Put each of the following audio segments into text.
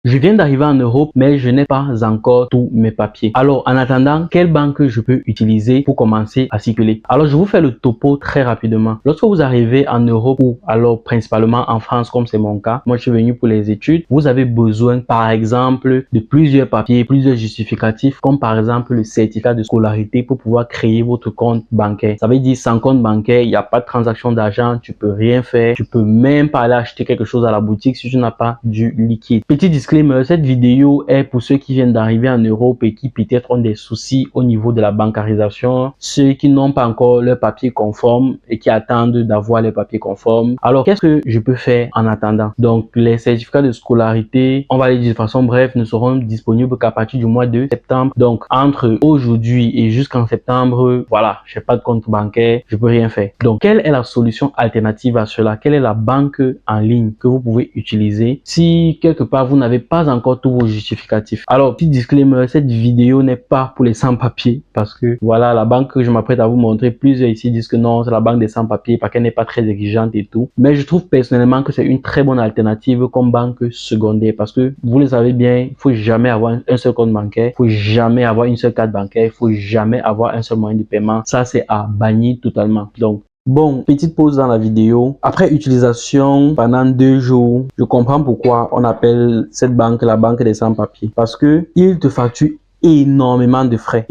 Je viens d'arriver en Europe, mais je n'ai pas encore tous mes papiers. Alors, en attendant, quelle banque je peux utiliser pour commencer à circuler? Alors, je vous fais le topo très rapidement. Lorsque vous arrivez en Europe ou alors principalement en France, comme c'est mon cas, moi je suis venu pour les études, vous avez besoin par exemple de plusieurs papiers, plusieurs justificatifs, comme par exemple le certificat de scolarité pour pouvoir créer votre compte bancaire. Ça veut dire sans compte bancaire, il n'y a pas de transaction d'argent, tu peux rien faire, tu peux même pas aller acheter quelque chose à la boutique si tu n'as pas du liquide. Petit disclaimer, cette vidéo est pour ceux qui viennent d'arriver en Europe et qui peut-être ont des soucis au niveau de la bancarisation, ceux qui n'ont pas encore leur papier conforme et qui attendent d'avoir les papiers conformes. Alors, qu'est-ce que je peux faire en attendant? Donc, les certificats de scolarité, on va les dire de façon brève, ne seront disponibles qu'à partir du mois de septembre. Donc, entre aujourd'hui et jusqu'en septembre, voilà, je n'ai pas de compte bancaire, je peux rien faire. Donc, quelle est la solution alternative à cela? Quelle est la banque en ligne que vous pouvez utiliser si quelque part vous n'avez pas encore tous vos justificatifs? Alors, petit disclaimer, cette vidéo n'est pas pour les sans-papiers parce que voilà, la banque que je m'apprête à vous montrer, plusieurs ici disent que non, c'est la banque des sans-papiers parce qu'elle n'est pas très exigeante et tout. Mais je trouve personnellement que c'est une très bonne alternative comme banque secondaire parce que vous le savez bien, il faut jamais avoir un seul compte bancaire, il faut jamais avoir une seule carte bancaire, il faut jamais avoir un seul moyen de paiement. Ça, c'est à bannir totalement. Donc, bon, petite pause dans la vidéo. Après utilisation pendant 2 jours, je comprends pourquoi on appelle cette banque la banque des sans-papiers. Parce que ils te facturent énormément de frais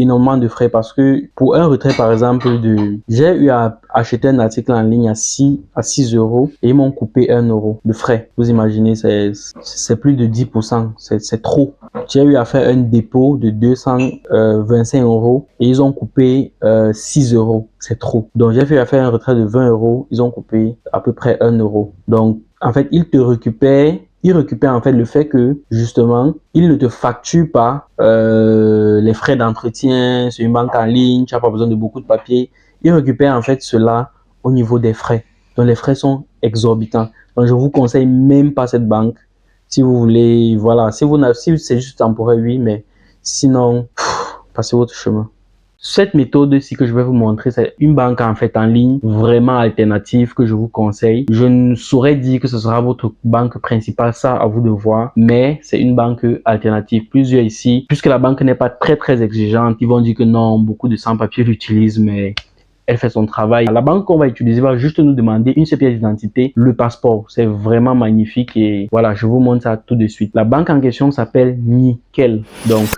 parce que pour un retrait par exemple j'ai eu à acheter un article en ligne à 6 euros et ils m'ont coupé 1 euro de frais. Vous imaginez, c'est plus de 10%, c'est trop. J'ai eu à faire un dépôt de 225 euros et ils ont coupé 6 euros. C'est trop. Donc, j'ai fait à faire un retrait de 20 euros. Ils ont coupé à peu près 1 euro. Donc, en fait, ils récupèrent en fait le fait que, justement, ils ne te facturent pas les frais d'entretien sur une banque en ligne. Tu n'as pas besoin de beaucoup de papiers. Ils récupèrent en fait cela au niveau des frais. Donc, les frais sont exorbitants. Donc, je vous conseille même pas cette banque. Si vous voulez, voilà, si c'est juste temporaire, oui, mais sinon, passez votre chemin. Cette méthode-ci que je vais vous montrer, c'est une banque en fait en ligne vraiment alternative que je vous conseille. Je ne saurais dire que ce sera votre banque principale, ça à vous de voir, mais c'est une banque alternative. Plusieurs ici, puisque la banque n'est pas très exigeante, ils vont dire que non, beaucoup de sans-papiers l'utilisent, mais elle fait son travail. La banque qu'on va utiliser va juste nous demander une seule pièce d'identité, le passeport. C'est vraiment magnifique et voilà, je vous montre ça tout de suite. La banque en question s'appelle Nickel. Donc,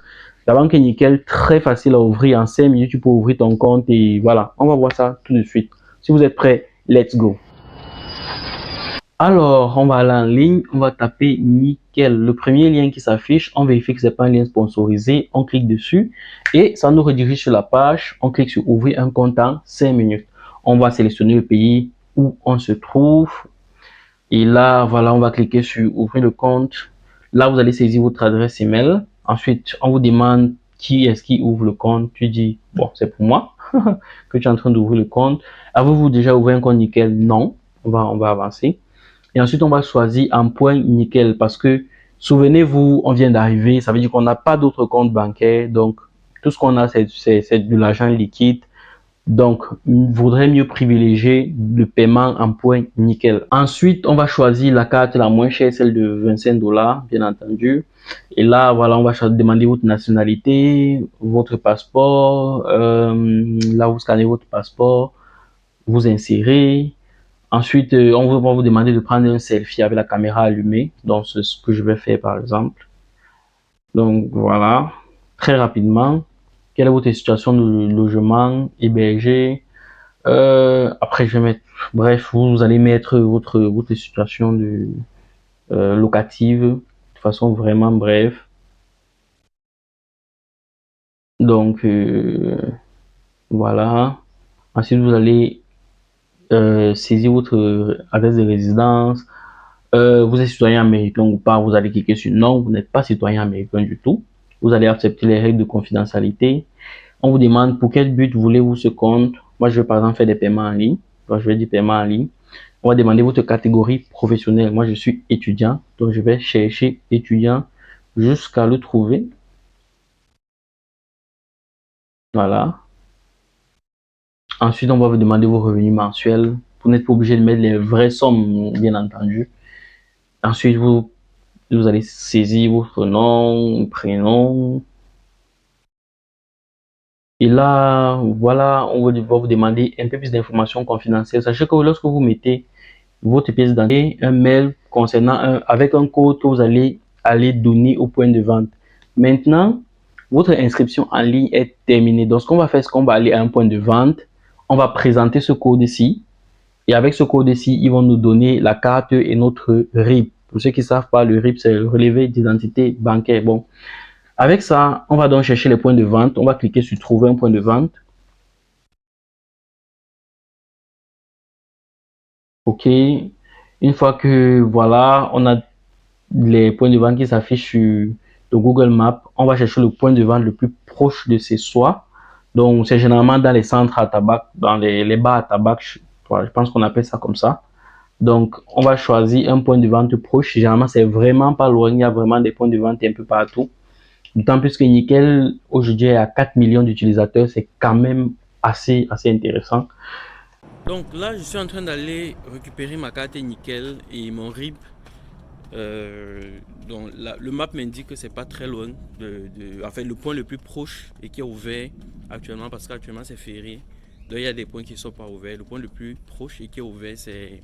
la banque est nickel, très facile à ouvrir. En 5 minutes, tu peux ouvrir ton compte et voilà, on va voir ça tout de suite. Si vous êtes prêts, let's go. Alors, on va aller en ligne, on va taper nickel. Le premier lien qui s'affiche, on vérifie que ce n'est pas un lien sponsorisé, on clique dessus et ça nous redirige sur la page. On clique sur ouvrir un compte en 5 minutes. On va sélectionner le pays où on se trouve et là, voilà, on va cliquer sur ouvrir le compte. Là, vous allez saisir votre adresse email. Ensuite, on vous demande qui est-ce qui ouvre le compte. Tu dis, bon, c'est pour moi que tu es en train d'ouvrir le compte. Avez-vous déjà ouvert un compte nickel? Non. On va avancer. Et ensuite, on va choisir un point nickel parce que, souvenez-vous, on vient d'arriver. Ça veut dire qu'on n'a pas d'autre compte bancaire. Donc, tout ce qu'on a, c'est de l'argent liquide. Donc, il vaudrait mieux privilégier le paiement en point nickel. Ensuite, on va choisir la carte la moins chère, celle de 25 $, bien entendu. Et là, voilà, on va demander votre nationalité, votre passeport. Là, vous scannez votre passeport, vous insérez. Ensuite, on va vous demander de prendre un selfie avec la caméra allumée. Donc, c'est ce que je vais faire, par exemple. Donc, voilà, très rapidement. Quelle est votre situation de logement, hébergé? Après, je vais mettre, bref, vous allez mettre votre situation de locative de façon vraiment brève. Donc, voilà. Ensuite, vous allez saisir votre adresse de résidence. Vous êtes citoyen américain ou pas, vous allez cliquer sur non, vous n'êtes pas citoyen américain du tout. Vous allez accepter les règles de confidentialité. On vous demande pour quel but voulez-vous ce compte. Moi, je vais par exemple faire des paiements en ligne. Donc, je vais dire paiement en ligne. On va demander votre catégorie professionnelle. Moi, je suis étudiant. Donc, je vais chercher étudiant jusqu'à le trouver. Voilà. Ensuite, on va vous demander vos revenus mensuels. Vous n'êtes pas obligé de mettre les vraies sommes, bien entendu. Ensuite, vous Vous allez saisir votre nom, prénom. Et là, voilà, on va vous demander un peu plus d'informations confidentielles. Sachez que lorsque vous mettez votre pièce d'identité, un mail concernant avec un code que vous allez donner au point de vente. Maintenant, votre inscription en ligne est terminée. Donc, ce qu'on va faire, c'est qu'on va aller à un point de vente. On va présenter ce code-ci. Et avec ce code-ci, ils vont nous donner la carte et notre RIB. Pour ceux qui ne savent pas, le RIB, c'est le relevé d'identité bancaire. Bon, avec ça, on va donc chercher les points de vente. On va cliquer sur trouver un point de vente. OK. Une fois que voilà, on a les points de vente qui s'affichent sur le Google Maps, on va chercher le point de vente le plus proche de chez soi. Donc, c'est généralement dans les centres à tabac, dans les bars à tabac. Je pense qu'on appelle ça comme ça. Donc, on va choisir un point de vente proche. Généralement, c'est vraiment pas loin. Il y a vraiment des points de vente un peu partout. D'autant plus que Nickel, aujourd'hui, a 4 millions d'utilisateurs. C'est quand même assez intéressant. Donc là, je suis en train d'aller récupérer ma carte Nickel et mon RIB. Donc le map m'indique que c'est pas très loin enfin, le point le plus proche et qui est ouvert actuellement, parce qu'actuellement c'est férié. Donc il y a des points qui ne sont pas ouverts. Le point le plus proche et qui est ouvert, c'est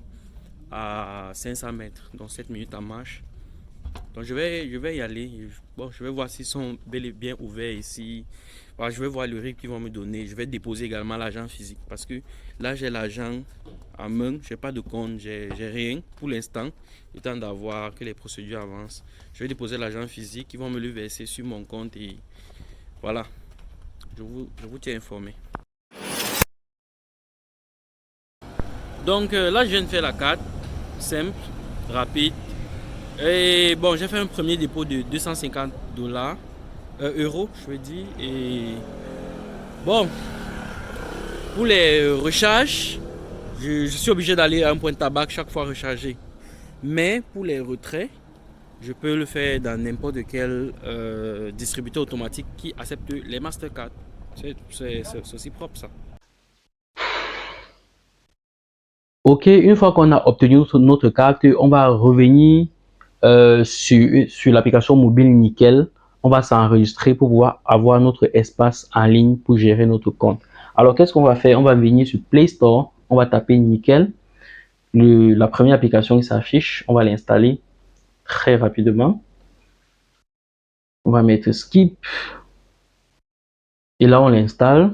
à 500 mètres, donc 7 minutes en marche. Donc je vais y aller. Bon, je vais voir s'ils sont bel et bien ouverts ici. Voilà, je vais voir le RIB qu'ils vont me donner. Je vais déposer également l'argent physique, parce que là j'ai l'argent en main, j'ai pas de compte, j'ai rien pour l'instant. Le temps d'avoir que les procédures avancent. Je vais déposer l'argent physique, ils vont me le verser sur mon compte et voilà. Je vous tiens informé. Donc là je viens de faire la carte, simple, rapide. Et bon, j'ai fait un premier dépôt de 250 euros, je veux dire. Et bon, pour les recharges, je suis obligé d'aller à un point de tabac chaque fois recharger. Mais pour les retraits, je peux le faire dans n'importe quel distributeur automatique qui accepte les Mastercard. C'est aussi propre ça. OK, une fois qu'on a obtenu notre carte, on va revenir sur l'application mobile Nickel. On va s'enregistrer pour pouvoir avoir notre espace en ligne pour gérer notre compte. Alors, qu'est-ce qu'on va faire? On va venir sur Play Store, on va taper Nickel. La première application qui s'affiche, on va l'installer très rapidement. On va mettre Skip. Et là, on l'installe.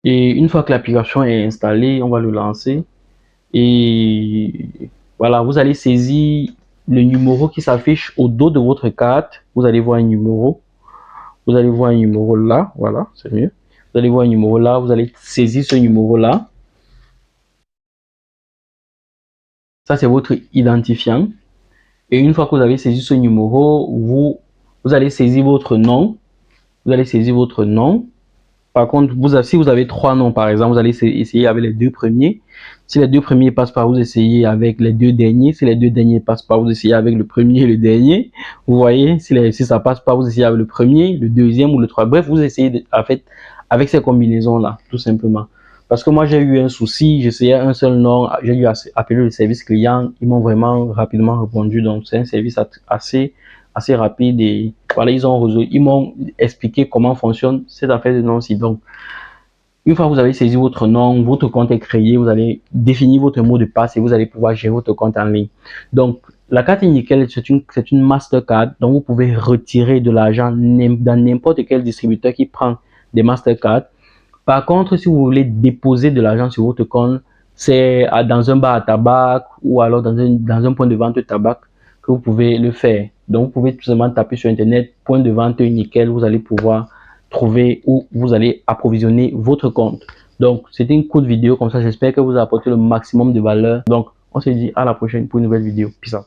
Et une fois que l'application est installée, on va le lancer. Et voilà, vous allez saisir le numéro qui s'affiche au dos de votre carte. Vous allez voir un numéro. Vous allez voir un numéro là. Voilà, c'est mieux. Vous allez voir un numéro là. Vous allez saisir ce numéro là. Ça, c'est votre identifiant. Et une fois que vous avez saisi ce numéro, vous allez saisir votre nom. Vous allez saisir votre nom. Par contre, si vous avez 3 noms, par exemple, vous allez essayer avec les 2 premiers. Si les 2 premiers passent pas, vous essayez avec les 2 derniers. Si les 2 derniers passent pas, vous essayez avec le premier et le dernier. Vous voyez, si ça passe pas, vous essayez avec le premier, le deuxième ou le troisième. Bref, vous essayez en fait avec ces combinaisons-là, tout simplement. Parce que moi, j'ai eu un souci, j'essayais un seul nom, j'ai dû appeler le service client. Ils m'ont vraiment rapidement répondu. Donc, c'est un service assez rapide et voilà, ils m'ont expliqué comment fonctionne cette affaire de nom-ci. Donc, une fois que vous avez saisi votre nom, votre compte est créé, vous allez définir votre mot de passe et vous allez pouvoir gérer votre compte en ligne. Donc, la carte Nickel, c'est une Mastercard, donc vous pouvez retirer de l'argent dans n'importe quel distributeur qui prend des Mastercard. Par contre, si vous voulez déposer de l'argent sur votre compte, c'est dans un bar à tabac ou alors dans un point de vente de tabac que vous pouvez le faire. Donc, vous pouvez tout simplement taper sur Internet, point de vente Nickel, vous allez pouvoir trouver où vous allez approvisionner votre compte. Donc, c'était une courte vidéo comme ça. J'espère que vous a apporté le maximum de valeur. Donc, on se dit à la prochaine pour une nouvelle vidéo. Peace out.